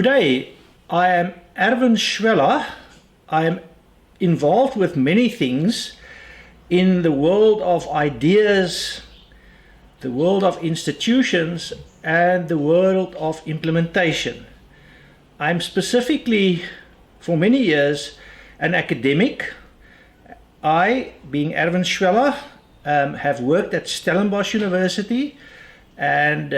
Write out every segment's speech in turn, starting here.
Good day. I am Erwin Schwella. I am involved with many things in the world of ideas, the world of institutions, and the world of implementation. I'm specifically, for many years, an academic. I, being Erwin Schwella, have worked at Stellenbosch University and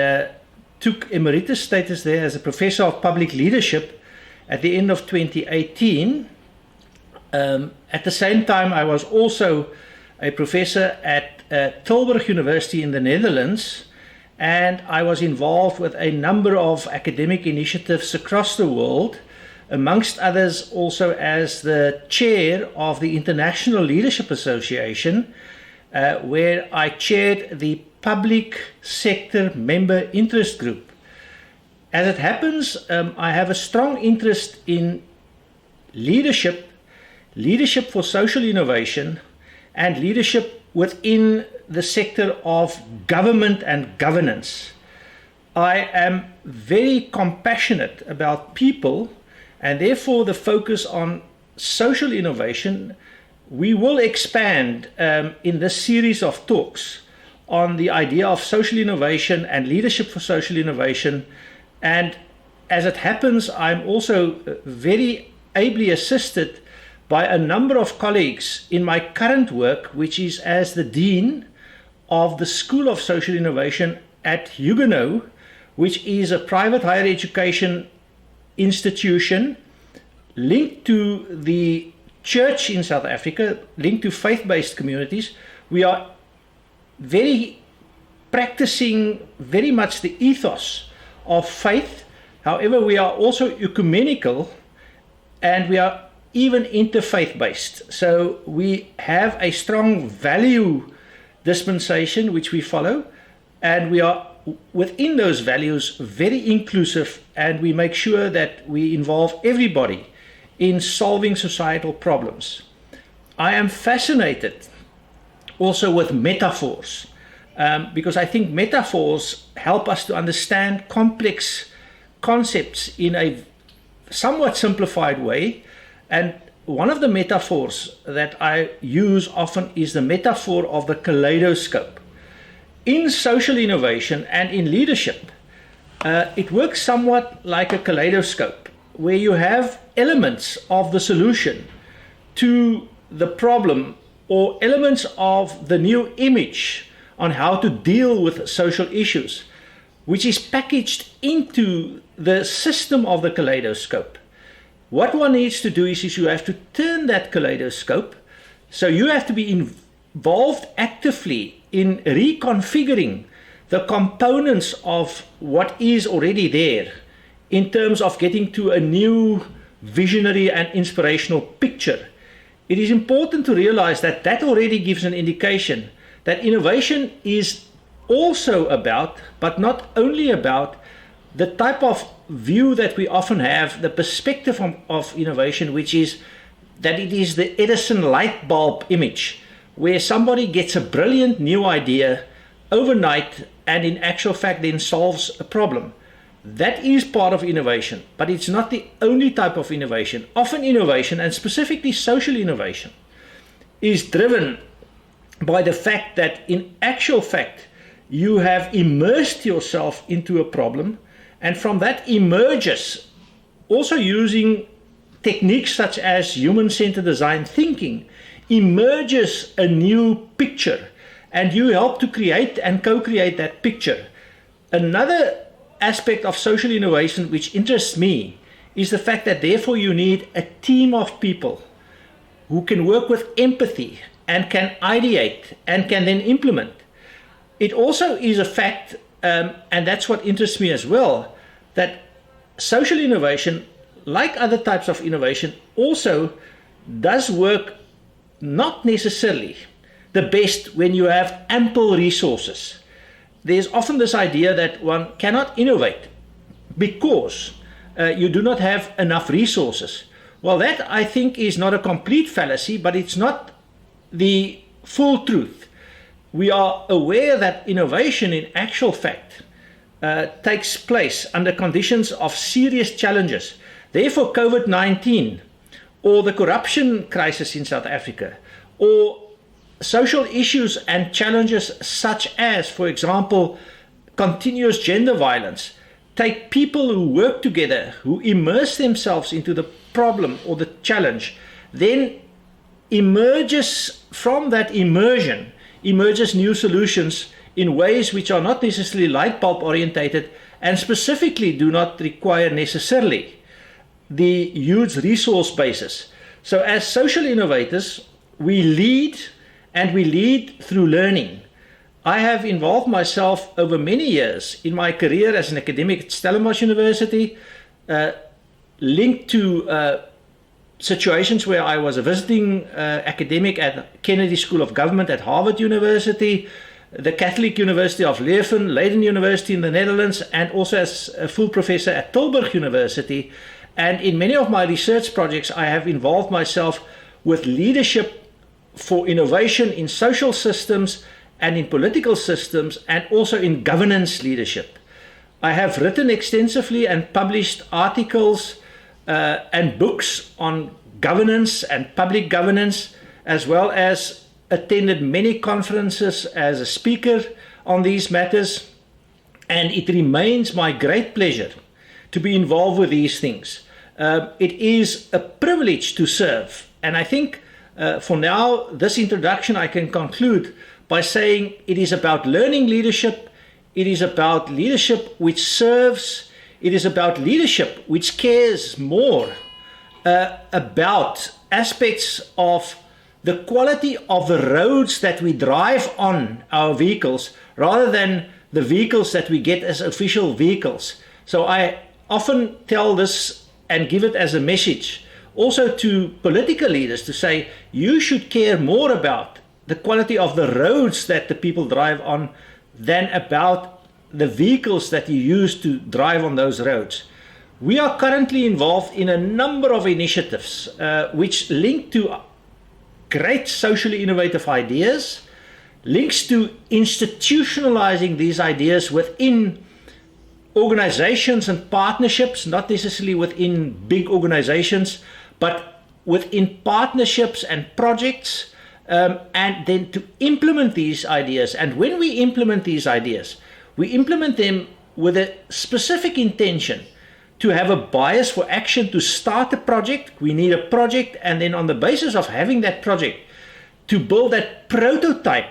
took emeritus status there as a professor of public leadership at the end of 2018. At the same time, I was also a professor at Tilburg University in the Netherlands, and I was involved with a number of academic initiatives across the world, amongst others also as the chair of the International Leadership Association, where I chaired the Public Sector Member Interest Group. As it happens, I have a strong interest in leadership for social innovation, and leadership within the sector of government and governance. I am very compassionate about people, and therefore the focus on social innovation, we will expand in this series of talks on the idea of social innovation and leadership for social innovation. And as it happens, I'm also very ably assisted by a number of colleagues in my current work, which is as the Dean of the School of Social Innovation at Hugenote, which is a private higher education institution linked to the church in South Africa, linked to faith-based communities. We are practicing very much the ethos of faith. However, we are also ecumenical, and we are even interfaith-based. So we have a strong value dispensation which we follow, and we are within those values very inclusive, and we make sure that we involve everybody in solving societal problems. I am fascinated also with metaphors, because I think metaphors help us to understand complex concepts in a somewhat simplified way. And one of the metaphors that I use often is the metaphor of the kaleidoscope. In social innovation and in leadership, it works somewhat like a kaleidoscope, where you have elements of the solution to the problem, or elements of the new image on how to deal with social issues, which is packaged into the system of the kaleidoscope. What one needs to do is you have to turn that kaleidoscope, so you have to be involved actively in reconfiguring the components of what is already there in terms of getting to a new visionary and inspirational picture. It is important to realize that that already gives an indication that innovation is also about, but not only about, the type of view that we often have, the perspective of innovation, which is that it is the Edison light bulb image, where somebody gets a brilliant new idea overnight and in actual fact then solves a problem. That is part of innovation, but it's not the only type of innovation. Often innovation, and specifically social innovation, is driven by the fact that in actual fact you have immersed yourself into a problem, and from that emerges, also using techniques such as human-centered design thinking, emerges a new picture, and you help to create and co-create that picture. Another aspect of social innovation which interests me is the fact that therefore you need a team of people who can work with empathy and can ideate and can then implement. It also is a fact, and that's what interests me as well, that social innovation, like other types of innovation, also does work not necessarily the best when you have ample resources. There's often this idea that one cannot innovate because you do not have enough resources. Well, that I think is not a complete fallacy, but it's not the full truth. We are aware that innovation in actual fact takes place under conditions of serious challenges. Therefore, COVID-19 or the corruption crisis in South Africa or social issues and challenges such as, for example, continuous gender violence, take people who work together, who immerse themselves into the problem or the challenge, then emerges from that immersion, emerges new solutions in ways which are not necessarily light bulb orientated and specifically do not require necessarily the huge resource basis. So as social innovators, we lead, and we lead through learning. I have involved myself over many years in my career as an academic at Stellenbosch University, linked to situations where I was a visiting academic at Kennedy School of Government at Harvard University, the Catholic University of Leuven, Leiden University in the Netherlands, and also as a full professor at Tilburg University. And in many of my research projects, I have involved myself with leadership for innovation in social systems and in political systems, and also in governance leadership. I have written extensively and published articles and books on governance and public governance, as well as attended many conferences as a speaker on these matters. And it remains my great pleasure to be involved with these things. It is a privilege to serve. And I think for now, this introduction I can conclude by saying it is about learning leadership. It is about leadership which serves. It is about leadership which cares more about aspects of the quality of the roads that we drive on our vehicles rather than the vehicles that we get as official vehicles. So I often tell this and give it as a message also to political leaders to say, you should care more about the quality of the roads that the people drive on than about the vehicles that you use to drive on those roads. We are currently involved in a number of initiatives which link to great socially innovative ideas, links to institutionalizing these ideas within organizations and partnerships, not necessarily within big organizations, but within partnerships and projects, and then to implement these ideas. And when we implement these ideas, we implement them with a specific intention to have a bias for action, to start a project. We need a project, and then on the basis of having that project, to build that prototype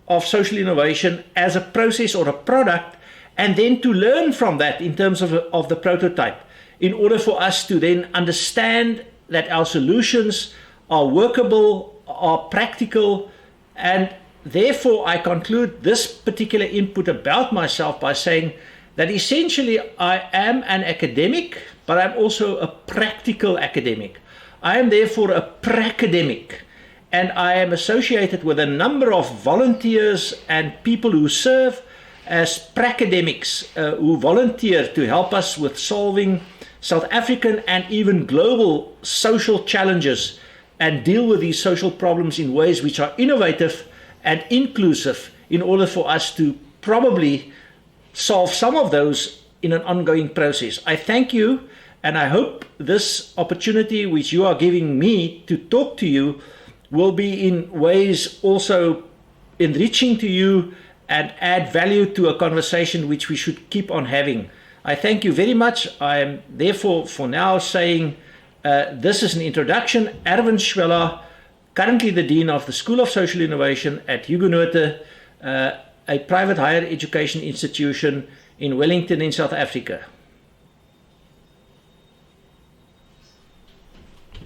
of social innovation as a process or a product, and then to learn from that in terms of the prototype, in order for us to then understand that our solutions are workable, are practical. And therefore I conclude this particular input about myself by saying that essentially I am an academic, but I'm also a practical academic. I am therefore a pracademic, and I am associated with a number of volunteers and people who serve as pracademics who volunteer to help us with solving South African and even global social challenges and deal with these social problems in ways which are innovative and inclusive in order for us to probably solve some of those in an ongoing process. I thank you, and I hope this opportunity which you are giving me to talk to you will be in ways also enriching to you and add value to a conversation which we should keep on having. I thank you very much. I am therefore for now saying this is an introduction. Erwin Schwella, currently the Dean of the School of Social Innovation at Hugenote, a private higher education institution in Wellington in South Africa.